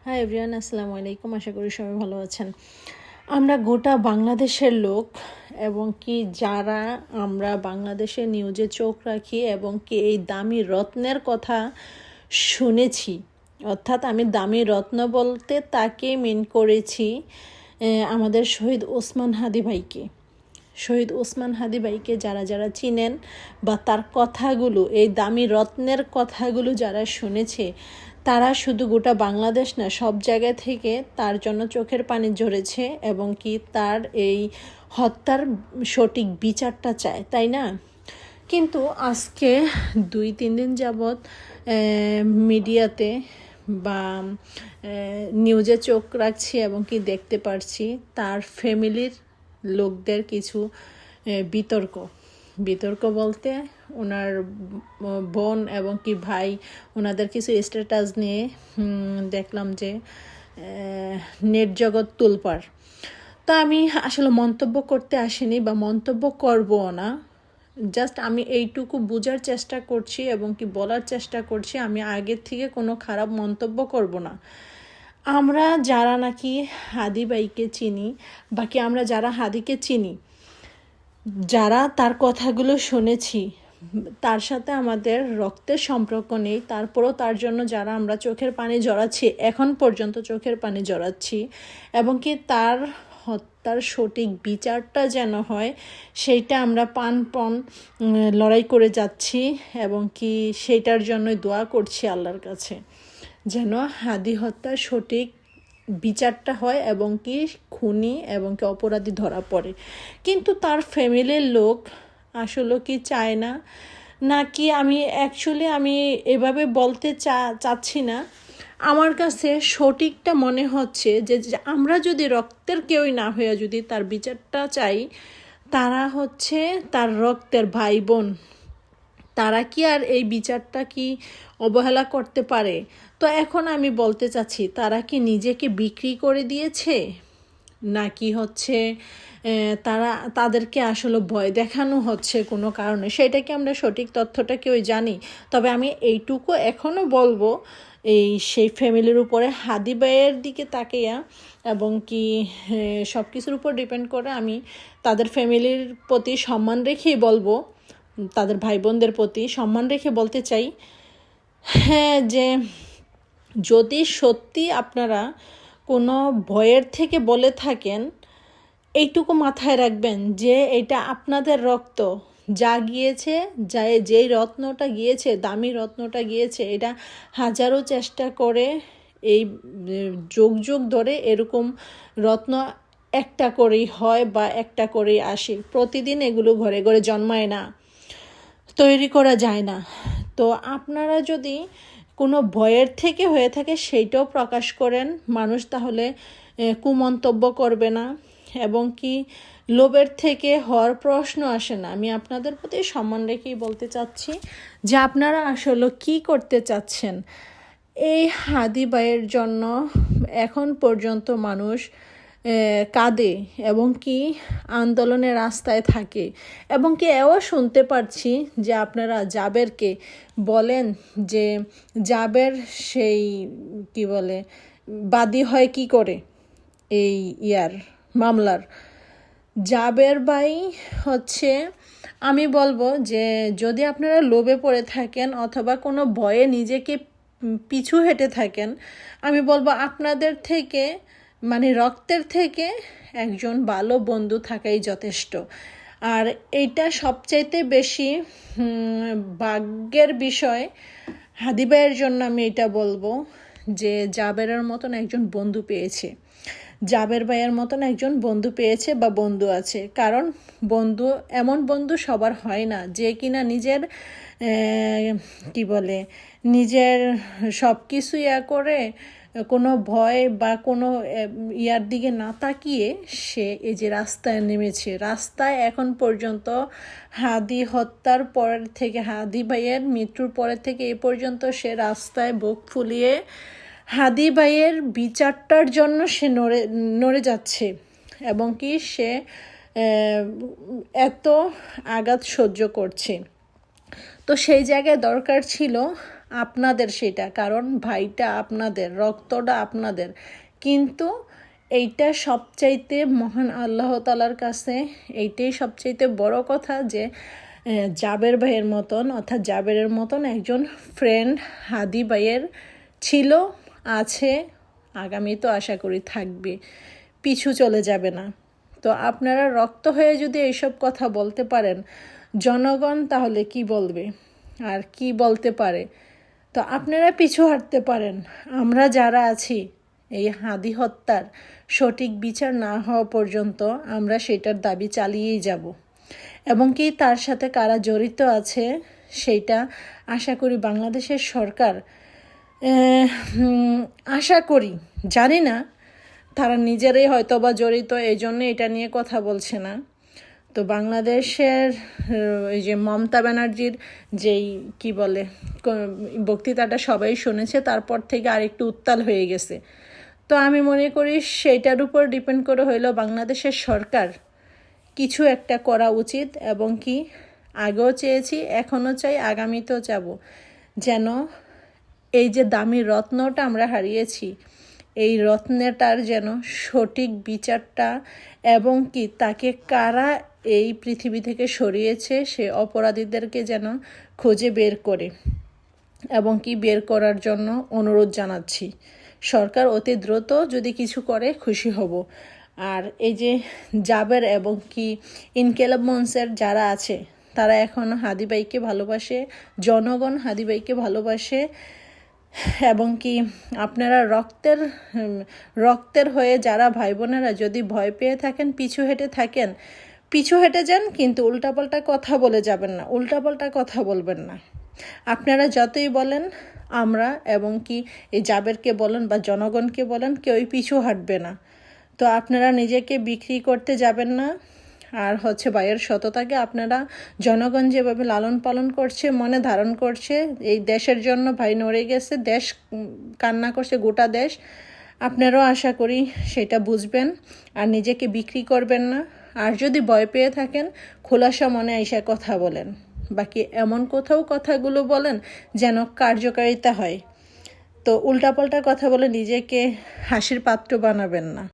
Hi everyone, আসসালামু আলাইকুম। আশা করি সবাই ভালো আছেন। আমরা গোটা বাংলাদেশের লোক এবং কি যারা আমরা বাংলাদেশের নিউজে চোখ রাখি এবং কি এই দামি রত্নের কথা শুনেছি, অর্থাৎ আমি দামি রত্ন বলতে তাকে মিন করেছি আমাদের শহীদ ওসমান হাদি ভাইকে। শহীদ ওসমান হাদি ভাইকে যারা যারা চিনেন বা তার কথাগুলো, এই দামি রত্নের কথাগুলো যারা শুনেছে, তারা শুধু গোটা বাংলাদেশ না, সব জায়গা থেকে তার জন্য চোখের পানি ঝরেছে এবং কি তার এই হত্যার সঠিক বিচারটা চায়, তাই না? কিন্তু আজকে 2-3 দিন যাবৎ মিডিয়াতে বা নিউজে চোখ রাখছি এবং কি দেখতে পারছি তার ফ্যামিলির লোকদের কিছু বিতর্ক বলতে ওনার বোন এবং কি ভাই, ওনাদের কিছু স্ট্যাটাস নিয়ে দেখলাম যে নেট জগৎ তোলপাড়। তা আমি আসলে মন্তব্য করতে আসিনি বা মন্তব্য করবও না। জাস্ট আমি এইটুকু বোঝার চেষ্টা করছি এবং কি বলার চেষ্টা করছি, আমি আগের থেকে কোনো খারাপ মন্তব্য করব না। আমরা যারা নাকি হাদি ভাইকে চিনি, বাকি আমরা যারা হাদিকে চিনি, যারা তার কথাগুলো শুনেছি, তার সাথে আমাদের রক্তের সম্পর্ক নেই, তারপরও তার জন্য যারা আমরা চোখের পানি জড়াচ্ছি, এখন পর্যন্ত চোখের পানি জড়াচ্ছি এবং কি তার হত্যার সঠিক বিচারটা যেন হয় সেইটা আমরা প্রাণপণ লড়াই করে যাচ্ছি এবং কি সেইটার জন্যই দোয়া করছি আল্লাহর কাছে, যেন হাদি হত্যার সঠিক বিচারটা হয় এবং কি খুনি এবং কি অপরাধী ধরা পড়ে। কিন্তু তার ফ্যামিলির লোক আসলে কি চায় না, নাকি আমি এভাবে বলতে চাচ্ছি না। আমার কাছে সঠিকটা মনে হচ্ছে যে আমরা যদি রক্তের কেউই না হয়ে যদি তার বিচারটা চাই, তারা হচ্ছে তার রক্তের ভাই বোন, তারা কি আর এই বিচারটা কি অবহেলা করতে পারে? তো এখন আমি বলতে চাচ্ছি, তারা কি নিজেকে বিক্রি করে দিয়েছে, নাকি হচ্ছে তাদেরকে আসলে ভয় দেখানো হচ্ছে কোনো কারণে? সেটা কি আমরা সঠিক তথ্যটা কেউই জানি। তবে আমি এইটুকু এখনও বলবো, সেই ফ্যামিলির উপরে, হাদি ভাইয়ের দিকে তাকিয়া এবং কি সব কিছুর উপর ডিপেন্ড করে আমি তাদের ফ্যামিলির প্রতি সম্মান রেখেই বলবো, তাদের ভাই বোনদের প্রতি সম্মান রেখে বলতে চাই, হ্যাঁ, যে যদি সত্যি আপনারা কোনো ভয়ের থেকে বলে থাকেন, এইটুকু মাথায় রাখবেন যে এটা আপনাদের রক্ত, যা গিয়েছে, যেই রত্নটা গিয়েছে, দামি রত্নটা গিয়েছে, এটা হাজারো চেষ্টা করে এই যুগ ধরে এরকম রত্ন একটা করেই হয় বা একটা করেই আসে। প্রতিদিন এগুলো ঘরে ঘরে জন্মায় না, তৈরি করা যায় না। তো আপনারা যদি কোনো ভয়ের থেকে হয়ে থাকে সেইটাও প্রকাশ করেন, মানুষ তাহলে কুমন্তব্য করবে না এবং কি লোভের থেকে হওয়ার প্রশ্ন আসে না। আমি আপনাদের প্রতি সম্মান রেখেই বলতে চাচ্ছি যে আপনারা আসলে কি করতে চাচ্ছেন। এই হাদি ভাইয়ের জন্য এখন পর্যন্ত মানুষ কাঁদে এবং কি আন্দোলনের রাস্তায় থাকে এবং কি এও শুনতে পারছি যে আপনারা জাবেরকে বলেন যে জাবের সেই কি বলে বাদী হয় কি করে এই মামলার। জাবের ভাই হচ্ছে, আমি বলবো যে যদি আপনারা লোভে পড়ে থাকেন অথবা কোনো ভয়ে নিজেকে পিছু হেঁটে থাকেন, আমি বলবো আপনাদের থেকে রক্তের থেকে একজন ভালো বন্ধু থাকাই যথেষ্ট। আর এইটা সবচাইতে বেশি ভাগ্যের বিষয় হাদি ভাইয়ের জন্য। আমি এটা বলবো যে জাবেরের মতন একজন বন্ধু পেয়েছে, জাবের ভাইয়ের মতন একজন বন্ধু পেয়েছে বা বন্ধু আছে। কারণ এমন বন্ধু সবার হয় না যে কিনা নিজের নিজের সব কিছু করে কোনো ভয় বা কোনো দিকে না তাকিয়ে সে এই যে রাস্তায় নেমেছে। রাস্তায় এখন পর্যন্ত হাদি হত্যার পর থেকে, হাদি ভাইয়ের মৃত্যুর পরের থেকে এ পর্যন্ত সে রাস্তায় বুক ফুলিয়ে হাদি ভাইয়ের বিচারটার জন্য সে নড়ে যাচ্ছে এবং কি সে এত আঘাত সহ্য করছে। তো সেই জায়গায় দরকার ছিল আপনাদের সেটা, কারণ ভাইটা আপনাদের, রক্তটা আপনাদের। কিন্তু এইটা সবচাইতে মহান আল্লাহ তাআলার কাছে এইটাই সবচাইতে বড় কথা যে জাবের ভাইয়ের মতন, অর্থাৎ জাবেরের মতন একজন ফ্রেন্ড হাদি ভাইয়ের ছিল, আছে, আগামী তো আশা করি থাকবে, পিছু চলে যাবে না। তো আপনারা রক্ত হয়ে যদি এইসব কথা বলতে পারেন, জনগণ তাহলে কি বলবে আর কি বলতে পারে? তো আপনারা পিছু হাঁটতে পারেন, আমরা যারা আছি এই হাদি হত্যার সঠিক বিচার না হওয়া পর্যন্ত আমরা সেটার দাবি চালিয়েই যাব। এবং কি তার সাথে কারা জড়িত আছে সেইটা আশা করি বাংলাদেশের সরকার, আশা করি, জানি না, তারা নিজেরাই হয়তো বা জড়িত, এই জন্য এটা নিয়ে কথা বলছে না। তো বাংলাদেশের এই যে মমতা ব্যানার্জির যেই কি বলে বক্তৃতাটা সবাই শুনেছে, তারপর থেকে আরেকটু উত্তাল হয়ে গেছে। তো আমি মনে করি সেইটার উপর ডিপেন্ড করে হইলো বাংলাদেশের সরকার কিছু একটা করা উচিত। এবং কি আগেও চেয়েছি, এখনও চাই, আগামীতেও যাব, যেন এই যে দামি রত্নটা আমরা হারিয়েছি, এই রত্নটার যেন সঠিক বিচারটা, এবং কি তাকে কারা এই পৃথিবী থেকে সরিয়েছে সে অপরাধীদেরকে যেন খুঁজে বের করে, এবং কি বের করার জন্য অনুরোধ জানাচ্ছি। সরকার অতি দ্রুত যদি কিছু করে খুশি হব। আর এই যে জাবের এবং কি ইনকেলাব মঞ্চের যারা আছে তারা এখনও হাদি ভাইকে ভালোবাসে, জনগণ হাদি ভাইকে ভালোবাসে। এবং কি আপনারা রক্তের হয়ে যারা ভাই বোনেরা যদি ভয় পেয়ে থাকেন, পিছু হেঁটে যান, কিন্তু উল্টাপাল্টা কথা বলে যাবেন না, উল্টাপাল্টা কথা বলবেন না। আপনারা যতই বলেন আমরা, এবং কি এই জাবেরকে বলেন বা জনগণকে বলেন, কেউই পিছু হাঁটবে না। তো আপনারা নিজেকে বিক্রি করতে যাবেন না। আর ভাইয়ের সততাকে আপনারা, জনগণ যেভাবে লালন পালন করছে, মনে ধারণ করছে, এই দেশের জন্য ভাই নড়ে গেছে, দেশ কান্না করছে, গোটা দেশ, আপনারাও আশা করি সেটা বুঝবেন আর নিজেকে বিক্রি করবেন না। আর যদি ভয় পেয়ে থাকেন, খোলাসা মনে এসে কথা বলেন, বাকি এমন কোথাও কথাগুলো বলেন যেন কার্যকারিতা হয়। তো উল্টাপাল্টা কথা বলে নিজেকে হাসির পাত্র বানাবেন না।